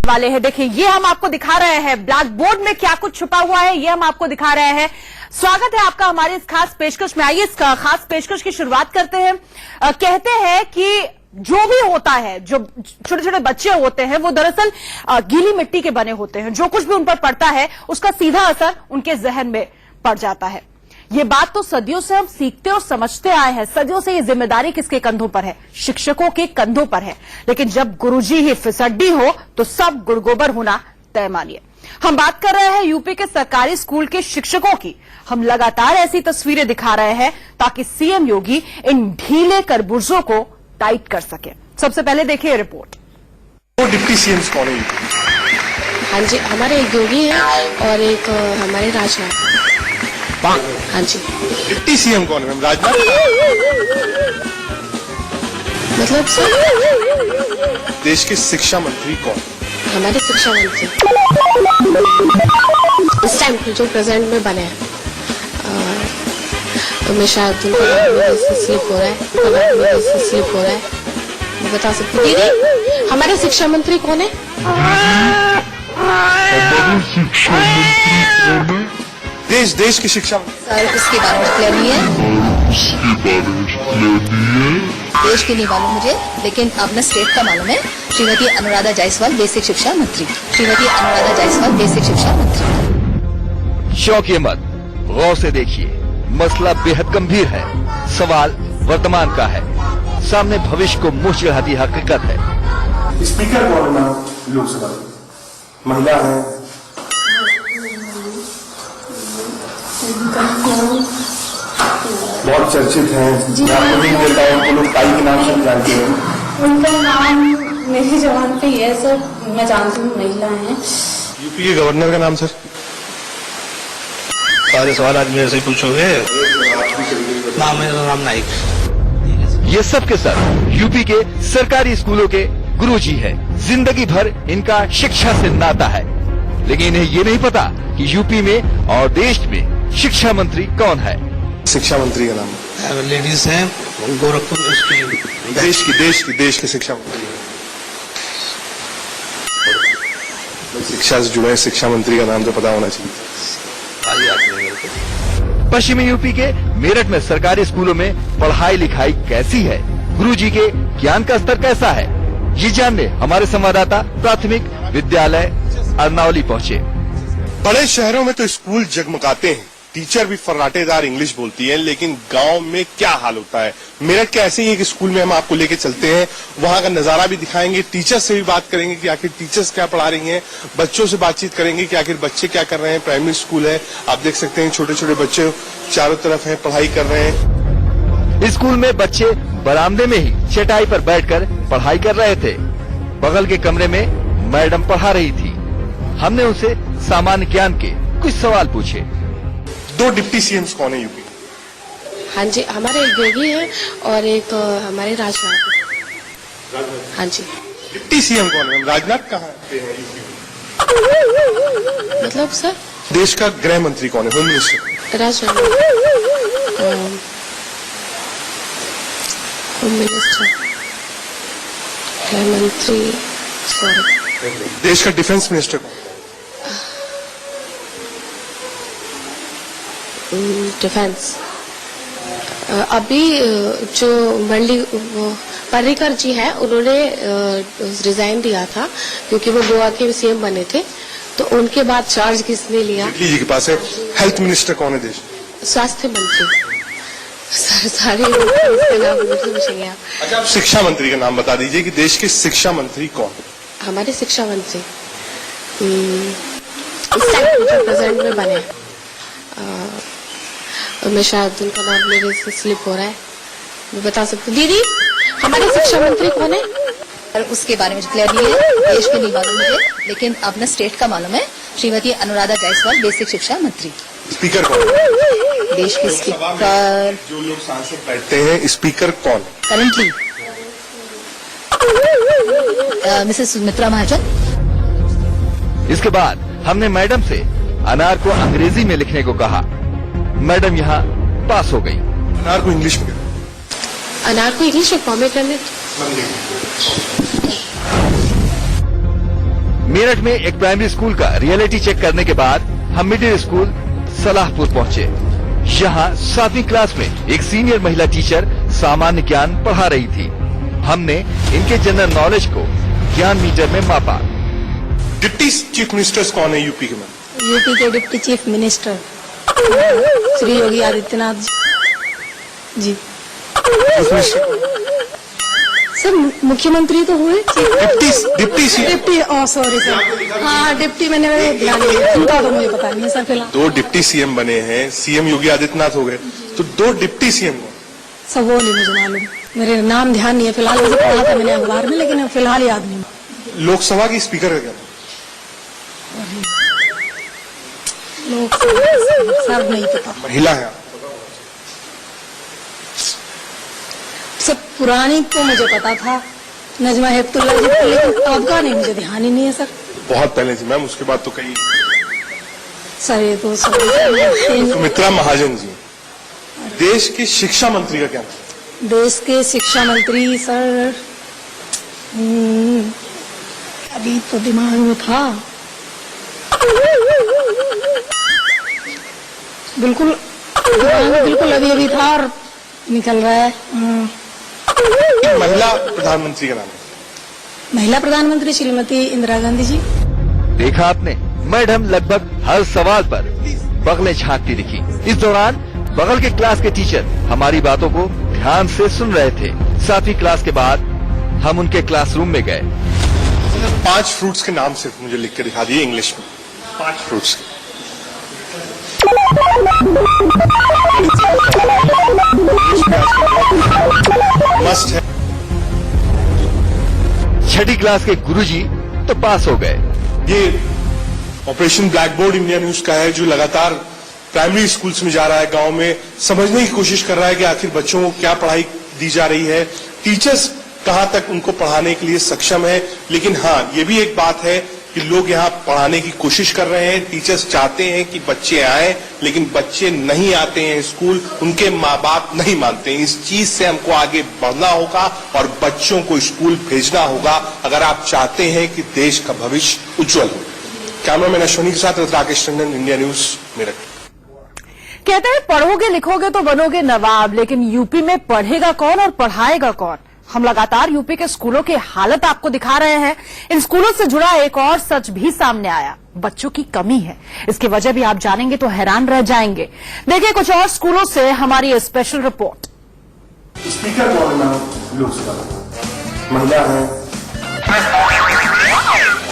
वाले हैं। देखिए, ये हम आपको दिखा रहे हैं ब्लैक बोर्ड में क्या कुछ छुपा हुआ है, ये हम आपको दिखा रहे हैं। स्वागत है आपका हमारी इस खास पेशकश में। आइए इस खास पेशकश की शुरुआत करते हैं। कहते हैं कि जो भी होता है, जो छोटे छोटे बच्चे होते हैं, वो दरअसल गीली मिट्टी के बने होते हैं। जो कुछ भी उन पर पड़ता है उसका सीधा असर उनके जहन में पड़ जाता है। ये बात तो सदियों से हम सीखते और समझते आए हैं। सदियों से ये जिम्मेदारी किसके कंधों पर है? शिक्षकों के कंधों पर है। लेकिन जब गुरुजी ही फिसड्डी हो तो सब गुड़गोबर होना तय मानिए। हम बात कर रहे हैं यूपी के सरकारी स्कूल के शिक्षकों की। हम लगातार ऐसी तस्वीरें दिखा रहे हैं ताकि सीएम योगी इन ढीले करबुर्जों को टाइट कर सके। सबसे पहले देखिए रिपोर्ट। वो डिप्टी सीएम कौन है? हाँ जी, हमारे एक योगी है और एक हमारे राजनाथ। हाँ जी। डिप्टी सीएम कौन है मैम? राजनाथ? मतलब सर, देश के शिक्षा मंत्री कौन? हमारे शिक्षा मंत्री इस टाइम जो प्रेजेंट में बने हैं। मैं शायद स्लिप हो रहा है, स्लिप हो रहा है। मैं बता सकती हूँ दीदी, हमारे शिक्षा मंत्री कौन है? देश की शिक्षा सर, उसके बारे में क्लियर नहीं है। देश की नहीं मालूम मुझे, लेकिन अपना स्टेट का मालूम है। श्रीमती अनुराधा जायसवाल, बेसिक शिक्षा मंत्री। श्रीमती अनुराधा जायसवाल, बेसिक शिक्षा मंत्री। शौकिए मत, गौर से देखिए, मसला बेहद गंभीर है। सवाल वर्तमान का है, सामने भविष्य को मुंह चिढ़ाती हकीकत है। स्पीकर कौन है लोकसभा? महिला है? बहुत चर्चित हैं। मैं आपको नहीं देता हूँ, उनको लोग ताई के नाम से जानते हैं। उनका नाम मेरी जबान पे ही है सर, मैं जानती हूँ महिला हैं। यूपी के गवर्नर का नाम सर? सारे सवाल आज मेरे से पूछोगे? नाम मेरा नाम नाइक। ये सब के सब यूपी के सरकारी स्कूलों के गुरुजी है। जिंदगी भर इनका शिक्षा से नाता है, लेकिन इन्हें ये नहीं पता कि यूपी में और देश में शिक्षा मंत्री कौन है। शिक्षा मंत्री का नाम? लेडीज हैं, गोरखपुर देश के शिक्षा मंत्री। शिक्षा से जुड़े शिक्षा मंत्री का नाम तो पता होना चाहिए। पश्चिमी यूपी के मेरठ में सरकारी स्कूलों में पढ़ाई लिखाई कैसी है, गुरुजी के ज्ञान का स्तर कैसा है, ये जानने हमारे संवाददाता प्राथमिक विद्यालय अरनौली पहुंचे। बड़े शहरों में तो स्कूल जगमगाते हैं, टीचर भी फर्राटेदार इंग्लिश बोलती है, लेकिन गांव में क्या हाल होता है? मेरठ के ऐसे ही एक स्कूल में हम आपको लेके चलते हैं, वहां का नजारा भी दिखाएंगे, टीचर से भी बात करेंगे कि आखिर टीचर्स क्या पढ़ा रही हैं, बच्चों से बातचीत करेंगे कि आखिर बच्चे क्या कर रहे हैं। प्राइमरी स्कूल है, आप देख सकते हैं छोटे छोटे बच्चे चारों तरफ हैं, पढ़ाई कर रहे हैं। स्कूल में बच्चे बरामदे में ही चटाई पर बैठकर पढ़ाई कर रहे थे। बगल के कमरे में मैडम पढ़ा रही थी। हमने उनसे सामान्य ज्ञान के कुछ सवाल पूछे। दो डिप्टी सीएम्स कौन है यूपी? हाँ जी, हमारे एक योगी है और एक हमारे राजनाथ। हाँ जी। डिप्टी सीएम कौन है? राजनाथ कहाँ पे है यूपी में? मतलब सर, देश का गृह मंत्री कौन है? Home minister? Rajnath. Home minister, गृह मंत्री, सॉरी। देश का डिफेंस मिनिस्टर कौन? डिफेंस। अभी जो मंडी पर्रिकर जी हैं, उन्होंने रिजाइन दिया था क्योंकि वो गोवा के सीएम बने थे। तो उनके बाद चार्ज किसने लिया? जेटली जी के पास है। हेल्थ मिनिस्टर कौन है देश? स्वास्थ्य मंत्री। सारे नाम पूछेंगे आप। अच्छा, आप शिक्षा मंत्री का नाम बता दीजिए कि देश के शिक्षा मंत्री कौन? हमारे शिक्षा मंत्री इस टाइम जो प्रेजेंट में बने हैं। मैं शायद उनका नाम मेरे से स्लिप हो रहा है। मैं बता सकती हूँ दीदी, हमारे शिक्षा मंत्री कौन है? सर, उसके बारे में क्लियर नहीं है। देश की नहीं मालूम मुझे, लेकिन अपना स्टेट का मालूम है। श्रीमती अनुराधा जायसवाल, बेसिक शिक्षा मंत्री। स्पीकर कौन है? देश के स्पीकर। जो लोग सांसद बैठते हैं, स्पीकर कौन? Currently Mrs Sumitra Mahajan. इसके बाद हमने मैडम से अनार को अंग्रेजी में लिखने को कहा। मैडम यहाँ पास हो गई। अनार को इंग्लिश में? अनार को इंग्लिश में फॉर्मेट करने। मेरठ में एक प्राइमरी स्कूल का रियलिटी चेक करने के बाद हम मिडिल स्कूल सलाहपुर पहुंचे। यहाँ 7वीं क्लास में एक सीनियर महिला टीचर सामान्य ज्ञान पढ़ा रही थी। हमने इनके जनरल नॉलेज को ज्ञान मीटर में मापा। डिप्टी चीफ मिनिस्टर्स कौन है यूपी के में? यूपी के deputy chief minister Shri Yogi Adityanath ji. Sir मुख्यमंत्री तो हुए, डिप्टी सॉरी सर, हाँ डिप्टी मैंने ध्यान नहीं दिया, उनका तो मुझे पता नहीं है सर। फिलहाल 2 डिप्टी सीएम बने हैं, सीएम योगी आदित्यनाथ हो गए, तो 2 डिप्टी सीएम को सब वो नहीं मुझे मालूम, मेरे नाम ध्यान नहीं है फिलहाल। मुझे पढ़ा था मैंने अखबार में, लेकिन फिलहाल याद नहीं। लोकसभा की स्पीकर का क्या? सर नहीं पता। महिला है। सब पुरानी तो मुझे पता था, नजमा हेपतुल्ला जी, लेकिन अब का नहीं, मुझे ध्यान ही नहीं है सर। बहुत पहले थी मैम, उसके बाद तो कई। सर ये तो सुमित्रा महाजन जी। देश के शिक्षा मंत्री का क्या नाम? देश के शिक्षा मंत्री सर अभी तो दिमाग में था, बिल्कुल अभी था और निकल रहा है। महिला प्रधानमंत्री का नाम है? महिला प्रधानमंत्री श्रीमती इंदिरा गांधी जी। देखा आपने, मैडम लगभग हर सवाल पर बगलें झांकती दिखी। इस दौरान बगल के क्लास के टीचर हमारी बातों को ध्यान से सुन रहे थे। 7वीं क्लास के बाद हम उनके क्लासरूम में गए। 5 फ्रूट्स के नाम सिर्फ मुझे लिख के दिखा दिए इंग्लिश में, 5 फ्रूट्स। मस्ट है। 6ठी क्लास के गुरुजी तो पास हो गए। ये operation black board India news का है, जो लगातार प्राइमरी स्कूल्स में जा रहा है, गांव में समझने की कोशिश कर रहा है कि आखिर बच्चों को क्या पढ़ाई दी जा रही है, टीचर्स कहां तक उनको पढ़ाने के लिए सक्षम है। लेकिन हाँ, ये भी एक बात है कि लोग यहाँ पढ़ाने की कोशिश कर रहे हैं, टीचर्स चाहते हैं कि बच्चे आए, लेकिन बच्चे नहीं आते हैं स्कूल, उनके माँ बाप नहीं मानते हैं। इस चीज से हमको आगे बढ़ना होगा और बच्चों को स्कूल भेजना होगा अगर आप चाहते हैं कि देश का भविष्य उज्जवल हो। कैमरामैन अश्विनी के साथ राकेश टंडन, इंडिया न्यूज, मेरठ। कहते हैं पढ़ोगे लिखोगे तो बनोगे नवाब, लेकिन यूपी में पढ़ेगा कौन और पढ़ाएगा कौन? हम लगातार यूपी के स्कूलों की हालत आपको दिखा रहे हैं। इन स्कूलों से जुड़ा एक और सच भी सामने आया, बच्चों की कमी है। इसकी वजह भी आप जानेंगे तो हैरान रह जाएंगे। देखिए कुछ और स्कूलों से हमारी ये स्पेशल रिपोर्ट। स्पीकर कौन है लोकसभा? महिला है,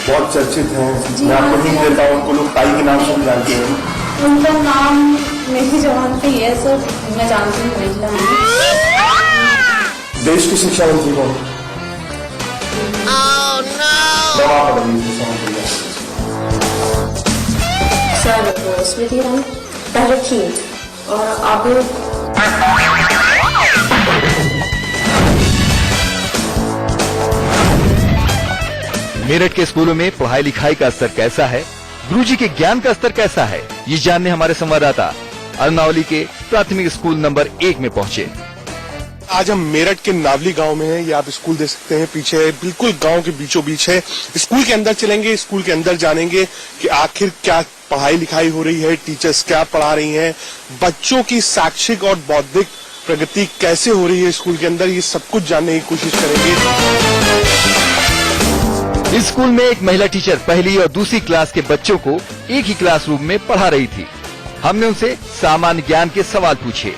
बहुत चर्चित हैं। मैं आपको हिंट देता हूँ, उनको लोग ताई के नाम से जानते हैं। उनका नाम मेरी जबान पे ही है सर, मैं जानती हूँ महिला है। देश की शिक्षा मंत्री कौन? सर स्मृति ईरानी पहले थी और अब मेरठ के स्कूलों में पढ़ाई लिखाई का स्तर कैसा है, गुरुजी के ज्ञान का स्तर कैसा है, ये जानने हमारे संवाददाता अरनौली के प्राथमिक स्कूल नंबर 1 में पहुंचे। आज हम मेरठ के नावली गांव में हैं। ये आप स्कूल देख सकते हैं, पीछे बिल्कुल गांव के बीचों बीच है। स्कूल के अंदर चलेंगे, स्कूल के अंदर जानेंगे कि आखिर क्या पढ़ाई लिखाई हो रही है, टीचर्स क्या पढ़ा रही हैं, बच्चों की शैक्षिक और बौद्धिक प्रगति कैसे हो रही है स्कूल के अंदर, ये सब कुछ जानने की कोशिश करेंगे। इस स्कूल में एक महिला टीचर पहली और दूसरी क्लास के बच्चों को एक ही क्लासरूम में पढ़ा रही थी। हमने उनसे सामान्य ज्ञान के सवाल पूछे।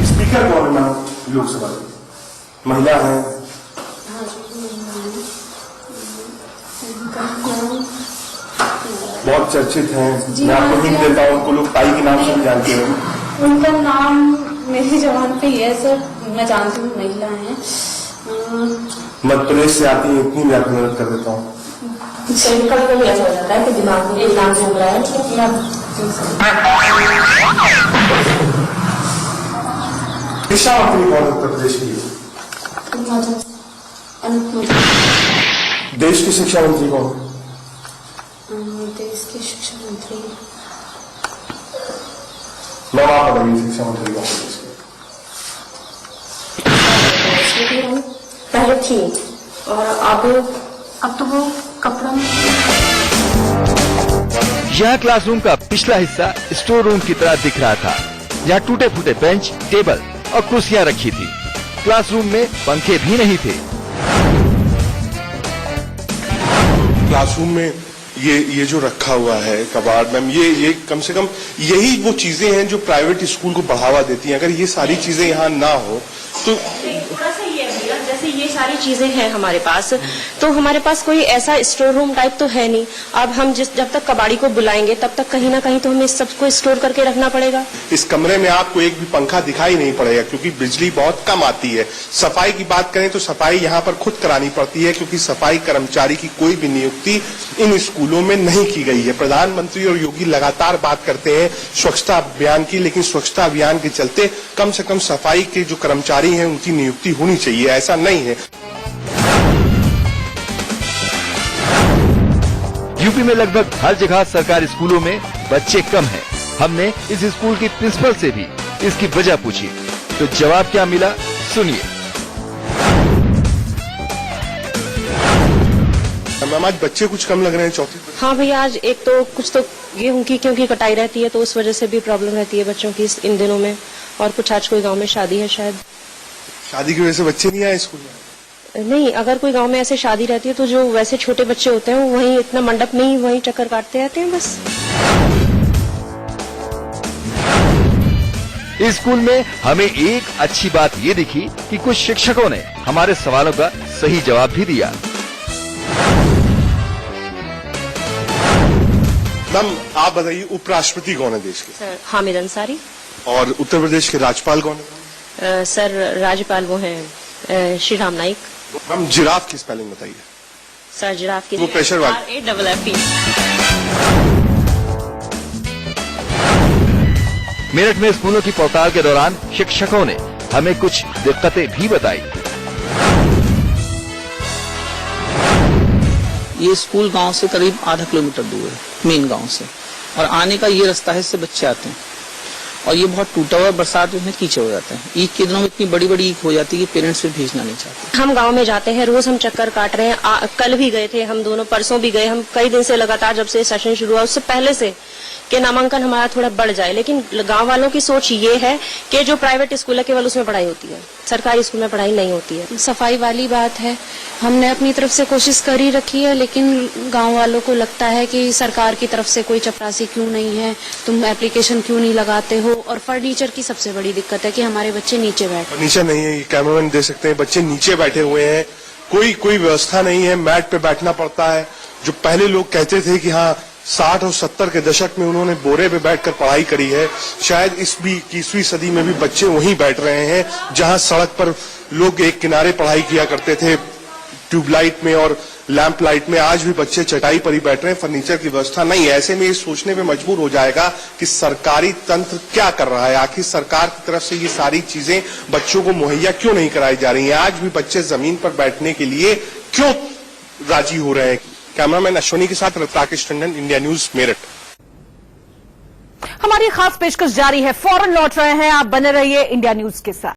स्पीकर कौन है लोकसभा? महिला है, बहुत चर्चित हैं। मैं आपको हिंट देता हूँ, उनको लोग ताई के नाम से जानते हैं। उनका नाम मेरी जबान पे ही है सर, मैं जानती हूँ महिला है। मध्य प्रदेश से आती है, इतनी मैं आपकी मदद कर देता हूँ। कभी कभी ऐसा हो जाता है कि दिमाग में एक नाम घूम रहा है। शिक्षा मंत्री कौन उत्तर प्रदेश की? देश की शिक्षा मंत्री कौन? देश की शिक्षा मंत्री मैं आप बताइए, शिक्षा मंत्री कौन है? पहले थी और अब तो वो कपड़ों में यहाँ क्लासरूम का पिछला हिस्सा स्टोर रूम की तरह दिख रहा था। यहाँ टूटे फूटे बेंच, टेबल और कुर्सियां रखी थी। क्लासरूम में पंखे भी नहीं थे। क्लासरूम में ये जो रखा हुआ है कबाड़ मैम, ये कम से कम यही वो चीजें हैं जो प्राइवेट स्कूल को बढ़ावा देती हैं। अगर ये सारी चीजें यहाँ ना हो तो थोड़ा सा ये है भैया, जैसे ये सारी चीजें हैं हमारे पास, तो हमारे पास कोई ऐसा स्टोर रूम टाइप तो है नहीं। अब हम जब तक कबाड़ी को बुलाएंगे तब तक कहीं ना कहीं तो हमें इस सबको स्टोर करके रखना पड़ेगा। इस कमरे में आपको एक भी पंखा दिखाई नहीं पड़ेगा क्योंकि बिजली बहुत कम आती है। सफाई की बात करें तो सफाई यहाँ पर खुद करानी पड़ती है क्योंकि सफाई कर्मचारी की कोई भी नियुक्ति इन स्कूलों में नहीं की गई है। प्रधानमंत्री और योगी लगातार बात करते हैं स्वच्छता अभियान की, लेकिन स्वच्छता अभियान के चलते कम से कम सफाई के जो कर्मचारी हैं उनकी नियुक्ति होनी चाहिए, ऐसा नहीं है। यूपी में लगभग हर जगह सरकारी स्कूलों में बच्चे कम हैं। हमने इस स्कूल की प्रिंसिपल से भी इसकी वजह पूछी, तो जवाब क्या मिला सुनिए। मैम आज बच्चे कुछ कम लग रहे हैं चौथी। हाँ भैया, आज एक तो कुछ तो गेहूं की क्योंकि कटाई रहती है तो उस वजह से भी प्रॉब्लम रहती है बच्चों की इन दिनों में, और कुछ आज कोई गांव में शादी है शायद। शादी की वजह से बच्चे नहीं आए स्कूल में? नहीं, अगर कोई गांव में ऐसे शादी रहती है तो जो वैसे छोटे बच्चे होते हैं वो वहीं इतना मंडप में ही वहीं चक्कर काटते रहते हैं बस। इस स्कूल में हमें एक अच्छी बात ये दिखी कि कुछ शिक्षकों ने हमारे सवालों का सही जवाब भी दिया। मैम आप बताइए उपराष्ट्रपति कौन है देश के? सर हामिद अंसारी। और उत्तर प्रदेश के राज्यपाल कौन है? सर राज्यपाल वो हैं श्री राम नाईक। मैम जिराफ की स्पेलिंग बताइए। सर जिराफ की वो प्रेशर वाली। RAFFE। मेरठ में स्कूलों की पड़ताल के दौरान शिक्षकों ने हमें कुछ दिक्कतें भी बताई। ये स्कूल गांव से करीब आधा किलोमीटर दूर है, मेन गांव से, और आने का ये रास्ता है, इससे बच्चे आते हैं और ये बहुत टूटा हुआ, बरसात में कीचड़ हो जाता है। ईद के दिनों में इतनी बड़ी बड़ी ईद हो जाती है कि पेरेंट्स फिर भेजना नहीं चाहते। हम गांव में जाते हैं, रोज हम चक्कर काट रहे हैं। कल भी गए थे हम दोनों, परसों भी गए। हम कई दिन से लगातार जब से सेशन शुरू हुआ उससे पहले से कि नामांकन हमारा थोड़ा बढ़ जाए, लेकिन गांव वालों की सोच ये है कि जो प्राइवेट स्कूल है केवल उसमें पढ़ाई होती है, सरकारी स्कूल में पढ़ाई नहीं होती है। सफाई वाली बात है, हमने अपनी तरफ से कोशिश कर ही रखी है, लेकिन गांव वालों को लगता है कि सरकार की तरफ से कोई चपरासी क्यों नहीं है, तुम एप्लीकेशन क्यों नहीं लगाते हो। और फर्नीचर की सबसे बड़ी दिक्कत है कि हमारे बच्चे नीचे बैठे। नीचे नहीं है, कैमरामैन दे सकते हैं, बच्चे नीचे बैठे हुए हैं, कोई व्यवस्था नहीं है, मैट पे बैठना पड़ता है। जो पहले लोग कहते थे कि हाँ 60 और 70 के दशक में उन्होंने बोरे पे बैठकर पढ़ाई करी है, शायद इस 21वीं सदी में भी बच्चे वहीं बैठ रहे हैं जहां सड़क पर लोग एक किनारे पढ़ाई किया करते थे ट्यूबलाइट में और लैंप लाइट में। आज भी बच्चे चटाई पर ही बैठ रहे हैं, फर्नीचर की व्यवस्था नहीं है। ऐसे में ये सोचने पे मजबूर हो जाएगा कि सरकारी तंत्र क्या कर रहा है, आखिर सरकार की तरफ से ये सारी चीजें बच्चों को मुहैया क्यों नहीं कराई जा रही हैं। आज भी बच्चे जमीन पर बैठने के लिए क्यों राजी हो रहे हैं। कैमरामैन अश्वनी के साथ राकेश टंडन, इंडिया न्यूज मेरठ। हमारी खास पेशकश जारी है, फौरन लौट रहे हैं, आप बने रहिए इंडिया न्यूज के साथ।